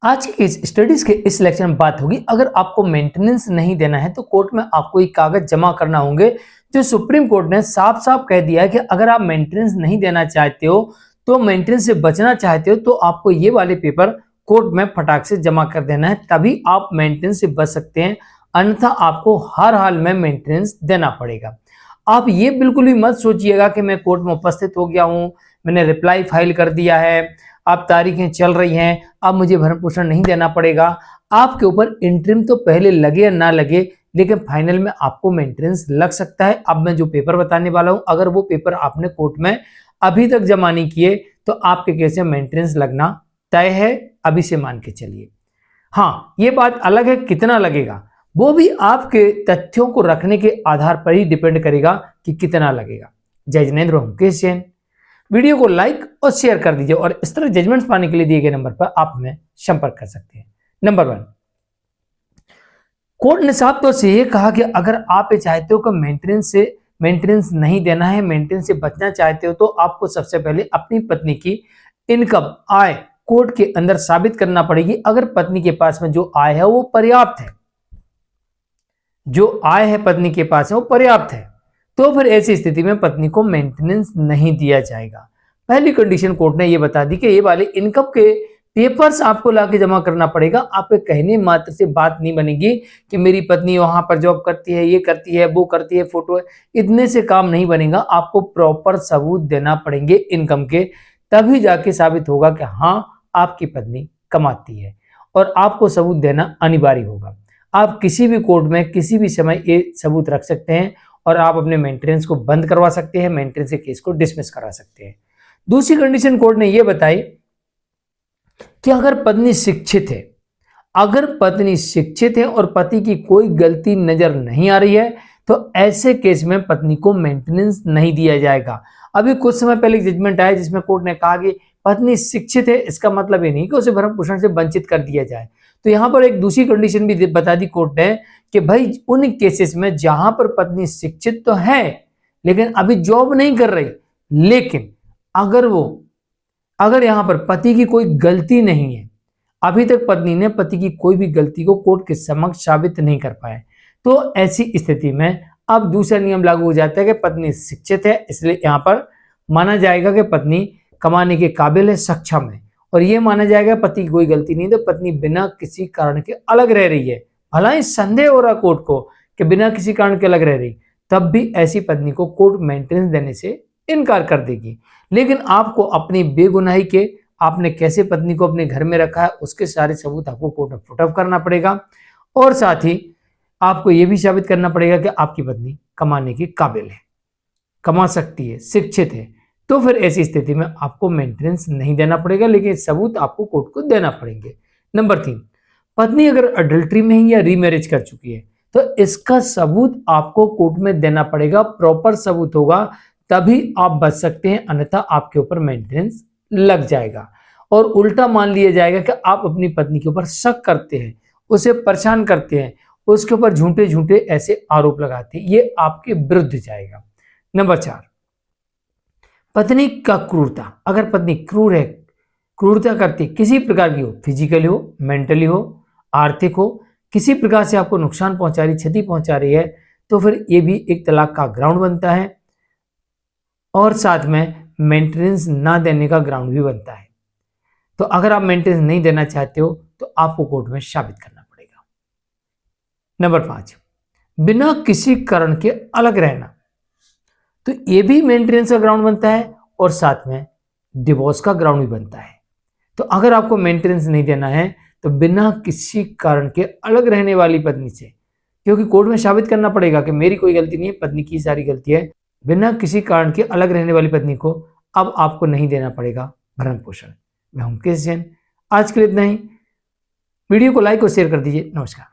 आज की इस स्टडीज के इस लेक्चर में बात होगी, अगर आपको मेंटेनेंस नहीं देना है तो कोर्ट में आपको एक कागज जमा करना होंगे। जो सुप्रीम कोर्ट ने साफ साफ कह दिया है कि अगर आप मेंटेनेंस नहीं देना चाहते हो, तो मेंटेनेंस से बचना चाहते हो, तो आपको ये वाले पेपर कोर्ट में फटाक से जमा कर देना है, तभी आप मेंटेनेंस से बच सकते हैं। अन्यथा आपको हर हाल में मेंटेनेंस देना पड़ेगा। आप ये बिल्कुल भी मत सोचिएगा कि मैं कोर्ट में उपस्थित हो गया हूं, मैंने रिप्लाई फाइल कर दिया है, अब तारीखें चल रही हैं, अब मुझे भरण पोषण नहीं देना पड़ेगा। आपके ऊपर इंटरिम तो पहले लगे या ना लगे, लेकिन फाइनल में आपको मेंटेनेंस लग सकता है। अब मैं जो पेपर बताने वाला हूं, अगर वो पेपर आपने कोर्ट में अभी तक जमा नहीं किए तो आपके केस में मेंटेनेंस लगना तय है, अभी से मान के चलिए। हाँ, ये बात अलग है कितना लगेगा, वो भी आपके तथ्यों को रखने के आधार पर ही डिपेंड करेगा कि कितना लगेगा। जय जिनेंद्र, मुकेश जैन। वीडियो को लाइक और शेयर कर दीजिए और इस तरह जजमेंट्स पाने के लिए दिए गए नंबर पर आप हमें संपर्क कर सकते हैं। नंबर 1, कोर्ट ने साफ तौर से यह कहा कि अगर आप ये चाहते हो कि मेंटेनेंस नहीं देना है, मेंटेनेंस से बचना चाहते हो, तो आपको सबसे पहले अपनी पत्नी की इनकम, आय कोर्ट के अंदर साबित करना पड़ेगी। अगर पत्नी के पास में जो आय है वो पर्याप्त है, जो आय है पत्नी के पास है वो पर्याप्त है, तो फिर ऐसी स्थिति में पत्नी को मेंटेनेंस नहीं दिया जाएगा। पहली कंडीशन कोर्ट ने ये बता दी कि ये वाले इनकम के पेपर्स आपको लाके जमा करना पड़ेगा। आपके कहने मात्र से बात नहीं बनेगी कि मेरी पत्नी वहां पर जॉब करती है, ये करती है, वो करती है, फोटो है, इतने से काम नहीं बनेगा। आपको प्रॉपर सबूत देना पड़ेंगे इनकम के, तभी जाके साबित होगा कि हाँ आपकी पत्नी कमाती है, और आपको सबूत देना अनिवार्य होगा। आप किसी भी कोर्ट में किसी भी समय ये सबूत रख सकते हैं और आप अपने मेंटेनेंस को बंद करवा सकते हैं, मेंटेनेंस के केस को डिसमिस करा सकते हैं। दूसरी कंडीशन कोर्ट ने यह बताई कि अगर पत्नी शिक्षित है, अगर पत्नी शिक्षित है और पति की कोई गलती नजर नहीं आ रही है, तो ऐसे केस में पत्नी को मेंटेनेंस नहीं दिया जाएगा। अभी कुछ समय पहले जजमेंट आया जिसमें कोर्ट ने कहा कि पत्नी शिक्षित है, इसका मतलब ये नहीं कि उसे भरण पोषण से वंचित कर दिया जाए। तो यहां पर एक दूसरी कंडीशन भी बता दी कोर्ट ने कि भाई उन केसेस में जहां पर पत्नी शिक्षित तो है लेकिन अभी जॉब नहीं कर रही, लेकिन अगर यहां पर पति की कोई गलती नहीं है, अभी तक पत्नी ने पति की कोई भी गलती को कोर्ट के समक्ष साबित नहीं कर पाए, तो ऐसी स्थिति में अब दूसरा नियम लागू हो जाता है कि पत्नी शिक्षित है, इसलिए यहां पर माना जाएगा कि पत्नी कमाने के काबिल है, सक्षम है, और यह माना जाएगा पति की कोई गलती नहीं, तो पत्नी बिना किसी कारण के अलग रह रही है। भला ही संदेह हो रहा कोर्ट को कि बिना किसी कारण के अलग रह रही, तब भी ऐसी पत्नी को कोर्ट मेंटेनेंस देने से इनकार कर देगी। लेकिन आपको अपनी बेगुनाही के, आपने कैसे पत्नी को अपने घर में रखा है, उसके सारे सबूत आपको कोर्ट में पुट अप करना पड़ेगा, और साथ ही आपको यह भी साबित करना पड़ेगा कि आपकी पत्नी कमाने के काबिल है, कमा सकती है, शिक्षित है। तो फिर ऐसी स्थिति में आपको मेंटेनेंस नहीं देना पड़ेगा, लेकिन सबूत आपको कोर्ट को देना पड़ेंगे। नंबर 3, पत्नी अगर अडल्ट्री में ही या रीमैरिज कर चुकी है, तो इसका सबूत आपको कोर्ट में देना पड़ेगा, प्रॉपर सबूत होगा, तभी आप बच सकते हैं, अन्यथा आपके ऊपर मेंटेनेंस लग जाएगा। और उल्टा मान लिया जाएगा कि आप अपनी पत्नी के ऊपर शक करते हैं, उसे परेशान करते हैं, उसके ऊपर झूठे झूठे ऐसे आरोप लगाते हैं, ये आपके विरुद्ध जाएगा। नंबर 4, पत्नी का क्रूरता, अगर पत्नी क्रूर है, क्रूरता करती किसी प्रकार की हो, फिजिकली हो, मेंटली हो, आर्थिक हो, किसी प्रकार से आपको नुकसान पहुंचा रही, क्षति पहुंचा रही है, तो फिर ये भी एक तलाक का ग्राउंड बनता है, और साथ में मेंटेनेंस ना देने का ग्राउंड भी बनता है। तो अगर आप मेंटेनेंस नहीं देना चाहते हो तो आपको कोर्ट में साबित करना पड़ेगा। नंबर 5, बिना किसी कारण के अलग रहना, तो ये भी मेंटेनेंस का ग्राउंड बनता है और साथ में डिवोर्स का ग्राउंड भी बनता है। तो अगर आपको मेंटेनेंस नहीं देना है तो बिना किसी कारण के अलग रहने वाली पत्नी से, क्योंकि कोर्ट में साबित करना पड़ेगा कि मेरी कोई गलती नहीं है, पत्नी की सारी गलती है, बिना किसी कारण के अलग रहने वाली पत्नी को अब आपको नहीं देना पड़ेगा भरण पोषण। मैं हूं मुकेश जैन, आज के लिए इतना ही। वीडियो को लाइक और शेयर कर दीजिए। नमस्कार।